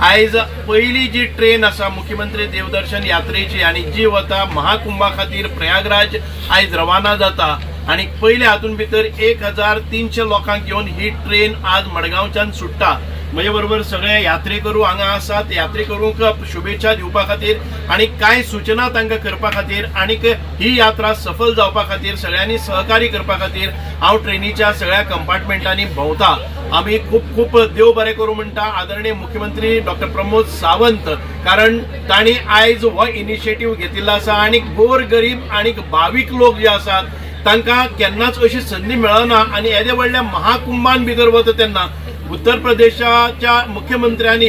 आयज पहिली जी ट्रेन आसा मुख्यमंत्री देवदर्शन यात्रेची आणि जी वता महाकुंभा खातीर प्रयागराज आयज रवाना जाता आणि पहिले हातून भितर 1300 लोकांक घेऊन ही ट्रेन आज मडगांवच्यान सुट्टा। म्हजे बरोबर सगळे यात्रेकरू हांगा आसात। यात्रेकरूंक शुभेच्छा दिवपा खातीर आणि कांय सूचना तांकां करपा खातीर आणि ही यात्रा सफल जावपा खातीर सगळ्यांनी सहकार्य करपा खातीर हांव ट्रेनीच्या सगळ्या कंपार्टमेंटांनी भोंवता। आम्ही खूप खूप देव बरें करूं म्हणटा आदरणीय मुख्यमंत्री डॉक्टर प्रमोद सावंत, कारण तांणी आयज हो इनिशिएटिव्ह घेतिल्लो आसा आणि गोर गरीब आणि भाविक लोक जे आसात तांकां केन्नाच अशी संधी मेळना आणि येदे व्हडल्या महाकुंभान भितर वता तेन्ना उत्तर प्रदेशाच्या मुख्यमंत्र्यांनी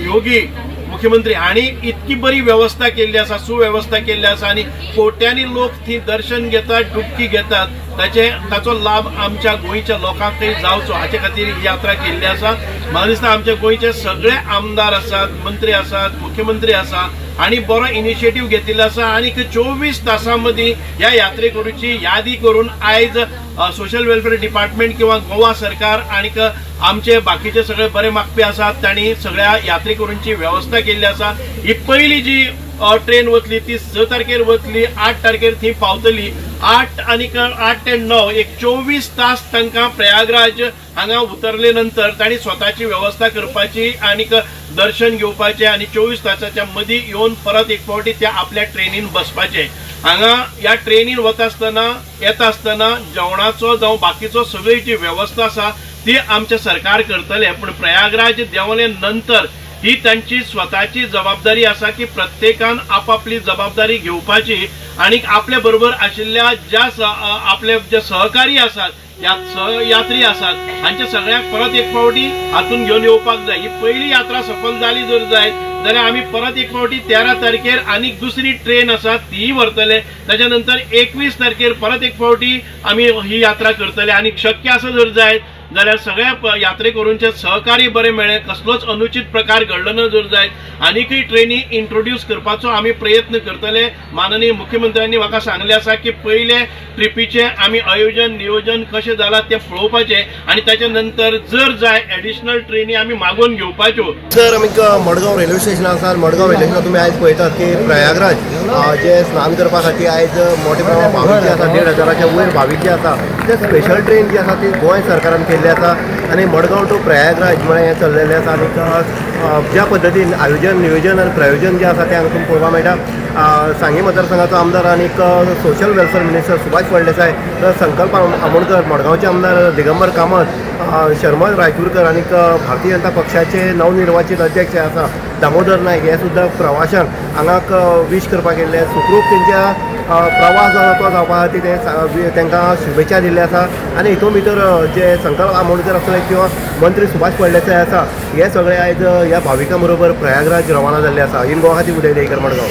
योगी मुख्यमंत्री हांणी इतकी बरी व्यवस्था केल्ली आसा, सुव्यवस्था केल्ली आसा आणि कोट्यांनी लोक थी दर्शन घेतात, डुबकी घेतात। ताचो लाभ आमच्या गोंयच्या लोकांकय जावचो हाचे खातीर ही यात्रा केल्ली आसा। म्हाका दिसता आमच्या गोंयचे सगळे आमदार आसात, मंत्री आसात, मुख्यमंत्री आसा आणि बरो इनिशिएटिव्ह घेतिल्लो आसा आणि 24 तासां मदीं ह्या यात्रेकरूची यादी करून आयज सोशल वेलफेअर डिपार्टमेंट किंवा गोवा सरकार आणि आमचे बाकीचे सगळे बरे मागपी आसात तांणी सगळ्या यात्रेकरूंची व्यवस्था केल्ली आसा। ही पहिली जी ट्रेन वतली ती 6 तारखेर वतली, 8 तारखेर थी पावतली। 8 ते 9 एक 24 तास तांकां प्रयागराज हांगा उतरले नंतर तांणी स्वताची व्यवस्था करपाची आणि दर्शन घेवपाचे आणि 24 तासाच्या मदीं येवन परत एक फावटी त्या आपल्या ट्रेनीन बसपाचे। हांगा या ट्रेनीन वता आसतना येता आसतना जेवणाचो जावं बाकीचो सगळी जी व्यवस्था आसा ती आमचे सरकार करतले, पण प्रयागराज देंवले नंतर ही त्यांची स्वतःची जबाबदारी असा की प्रत्येकान आपापली जबाबदारी घेवपाची आणि आपल्या बरोबर आशिल्ल्या ज्या आपले जे सहकारी आसात, यात्री आसात हांचे सगळ्यांक परत एक फावटी हातून घेवन येवपाक जाय। ही पहिली यात्रा सफल जाली जर जायत जाल्यार आम्ही परत एक फावटी 13 तारखेर आणि दुसरी ट्रेन आसा ती व्हरतले, त्याच्यानंतर 21 तारखेर परत एक फावटी आम्ही ही यात्रा करतले आणि शक्य असं जर जायत जाल्यार सगळ्या यात्रेकरूंचे सहकार्य बरे मेळ्ळे, कसलोच अनुचित प्रकार घडलो न जर जायत आनीकय ट्रेनी इंट्रोड्यूस करपाचो आम्ही प्रयत्न करतले। माननीय मुख्यमंत्र्यांनी म्हाका सांगले आसा की पहिले ट्रिपीचे आम्ही आयोजन नियोजन कशें जाला ते पळोवपाचे आणि त्याच्या नंतर जर जाय एडिशनल ट्रेनी आम्ही मागून घेवपाच्यो। सर आमी मडगांव रेल्वे स्टेशन आसा, मडगांव रेल्वे स्टेशन तुम्ही आयज पळयतात की प्रयागराज जे स्नान करपा खातीर आयज मोठे प्रमाणात भाविक जे आसा 1,500च्या वयर भाविक जे आसा ते स्पेशल ट्रेन जी आसा ती गोंय सरकारान केल्ली आसा आणि मडगांव टू प्रयागराज म्हळ्यार हें चल्लेलें आसा आनी ज्या पद्दतीन आयोजन नियोजन आनी प्रयोजन जे आसा तें हांगा तुमकां पळोवपाक मेळटा। सांगी मतदारसंघाचो आमदार आनी social welfare minister Subhash Phaldesai, संकल्प आमोणकर, मडगांवचे आमदार दिगंबर कामत, शर्मा रायतुरकर आणि भारतीय जनता पक्षाचे नवनिर्वाचित अध्यक्ष आसा दामोदर नायक हे सुद्दां प्रवाशांक हांगा विश करपाक येयल्ले। सुखरूप तेंच्या प्रवास जो तो जावपा खातीर तांकां शुभेच्छा दिल्ले आसा आणि हितून भितर जे संकल्प आमोणकर आसले किंवा मंत्री सुभाष फळदेसाय आसा हे सगळे आयज ह्या भाविकां बरोबर प्रयागराज रवाना जाल्ले आसा। इन गोवा खातीर उदय देयकर, मडगांव।